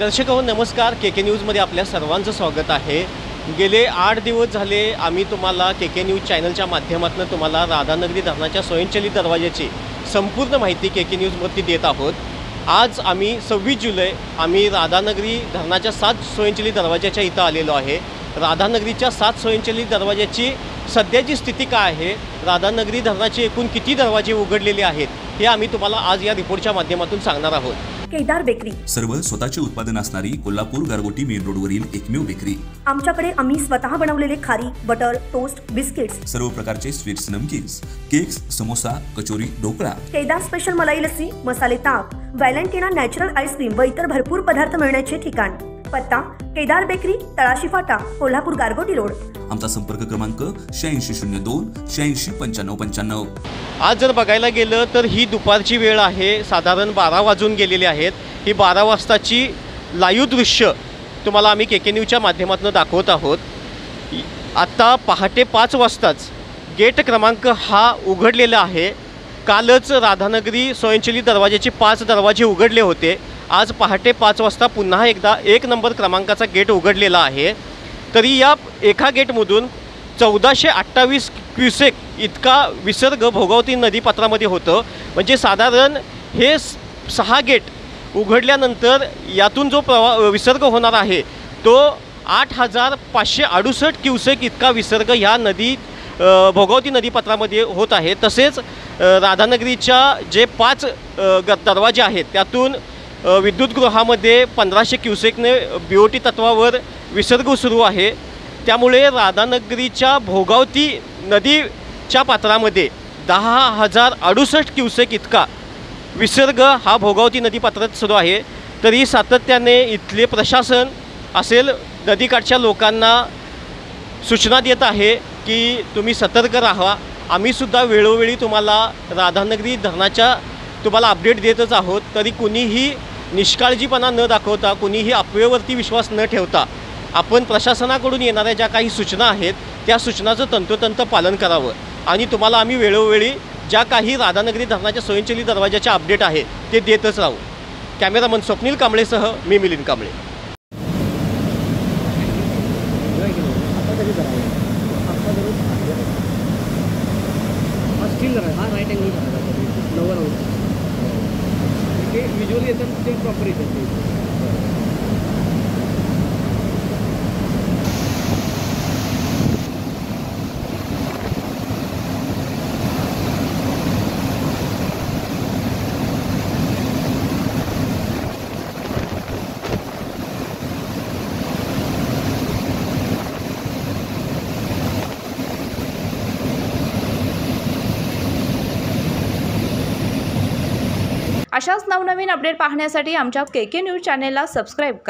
दर्शक नमस्कार, के न्यूजमध्ये आपल्या सर्वांचं स्वागत आहे। गेले 8 दिवस झाले आम्ही तुम्हाला के न्यूज चॅनलच्या माध्यमातून तुम्हाला राधानगरी धरणाच्या स्वयंचलित दरवाजाची संपूर्ण माहिती के न्यूजमध्ये देत आहोत। आज आम्ही 26 जुलै आम्ही राधानगरी धरणाच्या 7 स्वयंचलित दरवाजाच्या इथं आलेलो आहे। राधानगरीच्या 7 स्वयंचलित दरवाजाची सध्याची स्थिती काय आहे, राधानगरी धरणाचे एकूण किती दरवाजे उघडलेले आहेत हे आम्ही तुम्हाला आज या रिपोर्टच्या माध्यमातून सांगणार आहोत। केदार बेकरी सर्व स्वतःचे उत्पादन असणारी कोल्हापूर गारगोटी मेन रोडवरील एकमेव बेकरी। आमच्याकडे आम्ही स्वतः बनवलेले खारी, बटर, टोस्ट, बिस्किट्स, सर्व प्रकारचे sweets, namkeens, cakes, samosa, kachori, dhokla, Kedar special मलाई लस्सी, मसाले ताक, व्हॅलेंटिना नॅचरल आईस्क्रीम व इतर भरपूर पदार्थ मिळण्याचे ठिकाण। पत्ता केदार बेकरी, तळाशी फाटा, कोल्हापूर गारगोटी रोड। आमचा संपर्क क्रमांक 8602 869595। आज जर बघायला गेलं तर ही दुपारची वेळ आहे, साधारण 12 वाजून गेलेले आहेत। ही 12 वाजताची लाईव्ह दृश्य तुम्हाला आम्ही के न्यूजच्या माध्यमातून दाखवत आहोत। आता पहाटे 5 वाजताच गेट क्रमांक हा उघडलेला आहे। कालच राधानगरी स्वयंचलित दरवाजाचे 5 दरवाजे उघडले होते। आज पहाटे 5 वाजता पुन्हा एकदा 1 नंबर क्रमांकाचा गेट उघडलेला आहे। तरी या एका गेटमधून 1428 क्युसेक इतका विसर्ग भोगावती नदीपात्रामध्ये होतं। म्हणजे साधारण हे 6 गेट उघडल्यानंतर यातून जो विसर्ग होणार आहे तो 8568 क्युसेक इतका विसर्ग ह्या भोगावती नदीपात्रामध्ये होत आहे। तसेच राधानगरीच्या जे 5 दरवाजे आहेत त्यातून विद्युतगृहामध्ये 1500 क्युसेकने BOT तत्वावर विसर्ग सुरू आहे। त्यामुळे राधानगरीच्या भोगावती नदीच्या पात्रामध्ये 10,068 क्युसेक इतका विसर्ग हा भोगावती नदीपात्रात सुरू आहे। तरी सातत्याने इथले प्रशासन असेल नदीकाठच्या लोकांना सूचना देत आहे की तुम्ही सतर्क राहा। आम्ही सुद्धा वेळोवेळी तुम्हाला राधानगरी धरणाच्या तुम्हाला अपडेट देतच आहोत। तरी कुणीही निष्काळजीपणा न दाखवता, कुणीही अफवेवरती विश्वास न ठेवता आपण प्रशासनाकडून येणाऱ्या ज्या काही सूचना आहेत त्या सूचनाचं तंतोतंत पालन करावं। आणि तुम्हाला आम्ही वेळोवेळी ज्या काही राधानगरी धरणाच्या स्वयंचलित दरवाजाचे अपडेट आहे ते देतच राहू। कॅमेरामन स्वप्नील कांबळेसह मी मिलिंद कांबळे। विजुअली येतात ते प्रॉपर येतात। अशाच नवनवीन अपडेट पाहण्यासाठी आमच्या के न्यूज चॅनेलला सबस्क्राइब करा।